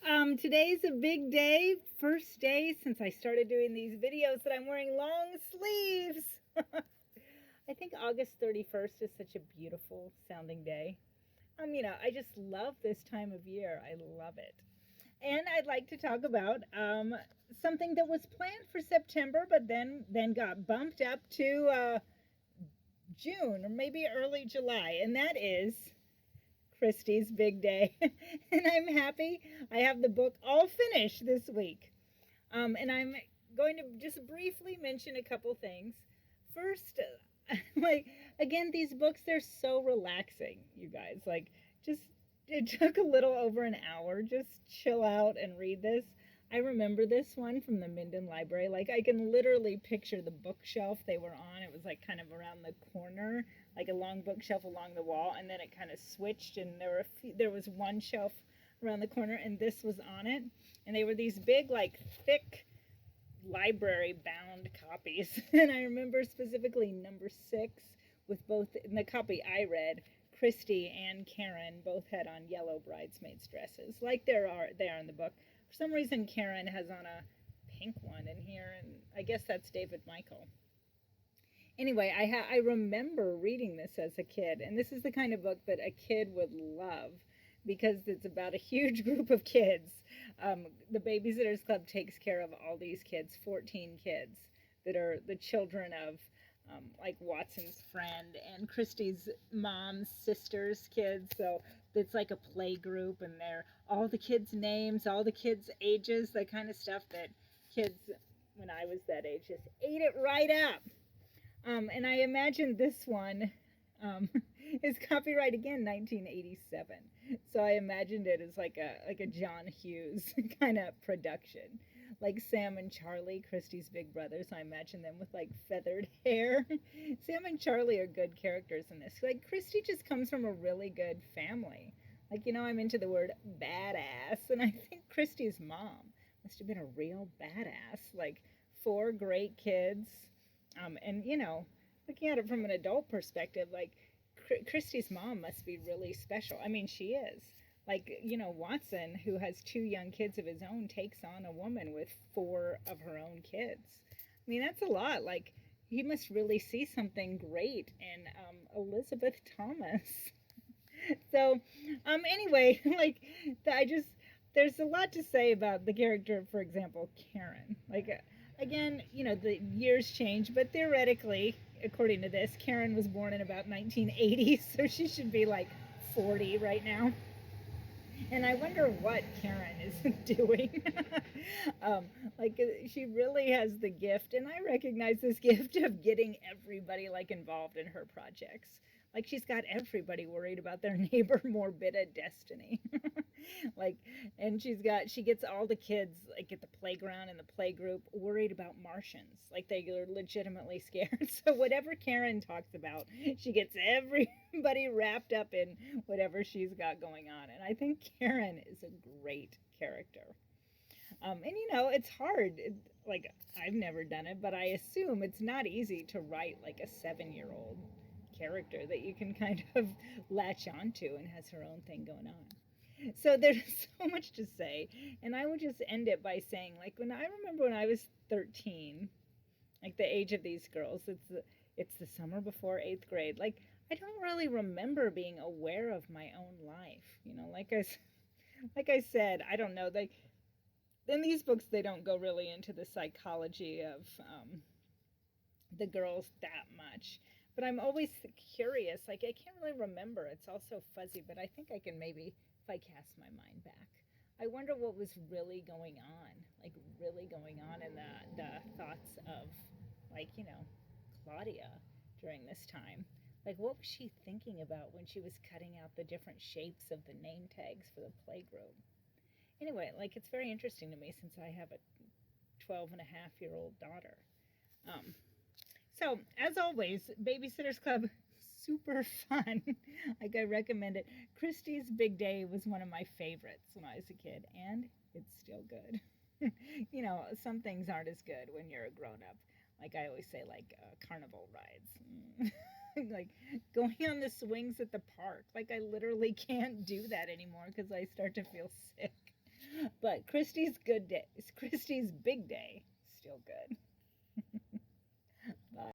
Today's a big day. First day since I started doing these videos that I'm wearing long sleeves. I think August 31st is such a beautiful sounding day. I just love this time of year. I love it. And I'd like to talk about something that was planned for September, but then got bumped up to June or maybe early July, and that is Kristy's Big Day. And I'm happy I have the book all finished this week. And I'm going to just briefly mention a couple things. First, again, these books, they're so relaxing, you guys. It took a little over an hour. Just chill out and read this. I remember this one from the Minden Library. I can literally picture the bookshelf they were on. It was kind of around the corner, like a long bookshelf along the wall, and then it kind of switched, and there was one shelf around the corner, and this was on it, and they were these big, thick library bound copies. And I remember specifically number 6 with both, in the copy I read, Kristy and Karen both had on yellow bridesmaids dresses, like they are in the book. For some reason, Karen has on a pink one in here, and I guess that's David Michael. Anyway, I remember reading this as a kid, and this is the kind of book that a kid would love because it's about a huge group of kids. The Babysitters Club takes care of all these kids, 14 kids, that are the children of Watson's friend and Kristy's mom's sister's kids. So it's like a play group, and they're all the kids' names, all the kids' ages, the kind of stuff that kids, when I was that age, just ate it right up. And I imagine this one is copyright again 1987. So I imagined it as like a John Hughes kind of production. Like Sam and Charlie, Kristy's big brothers. I imagine them with feathered hair. Sam and Charlie are good characters in this. Kristy just comes from a really good family. I'm into the word badass, and I think Kristy's mom must have been a real badass. 4 great kids. And looking at it from an adult perspective, Kristy's mom must be really special. I mean, she is. Watson, who has 2 young kids of his own, takes on a woman with 4 of her own kids. I mean, that's a lot. He must really see something great in Elizabeth Thomas. So, anyway, there's a lot to say about the character, for example, Karen. Again, the years change, but theoretically, according to this, Karen was born in about 1980, so she should be 40 right now. And I wonder what Karen is doing. She really has the gift, and I recognize this gift of getting everybody involved in her projects. She's got everybody worried about their neighbor morbida destiny. And she gets all the kids at the playground and the playgroup worried about Martians. They're legitimately scared. So whatever Karen talks about, she gets everybody wrapped up in whatever she's got going on. And I think Karen is a great character. And it's hard. I've never done it, but I assume it's not easy to write a 7-year-old character that you can kind of latch onto and has her own thing going on. So there's so much to say, and I would just end it by saying, when I was 13, the age of these girls, it's the summer before 8th grade. I don't really remember being aware of my own life. Like I said, I don't know. In these books, they don't go really into the psychology of the girls that much. But I'm always curious. I can't really remember. It's all so fuzzy, but I think I can maybe, if I cast my mind back, I wonder what was really going on. Really going on in the thoughts of, Claudia during this time. What was she thinking about when she was cutting out the different shapes of the name tags for the playgroup? Anyway, it's very interesting to me since I have a 12-and-a-half-year-old daughter. So, as always, Babysitter's Club, super fun. I recommend it. Kristy's Big Day was one of my favorites when I was a kid, and it's still good. Some things aren't as good when you're a grown-up. I always say, carnival rides. Going on the swings at the park. I literally can't do that anymore because I start to feel sick. But Kristy's good day. It's Kristy's big day. Still good.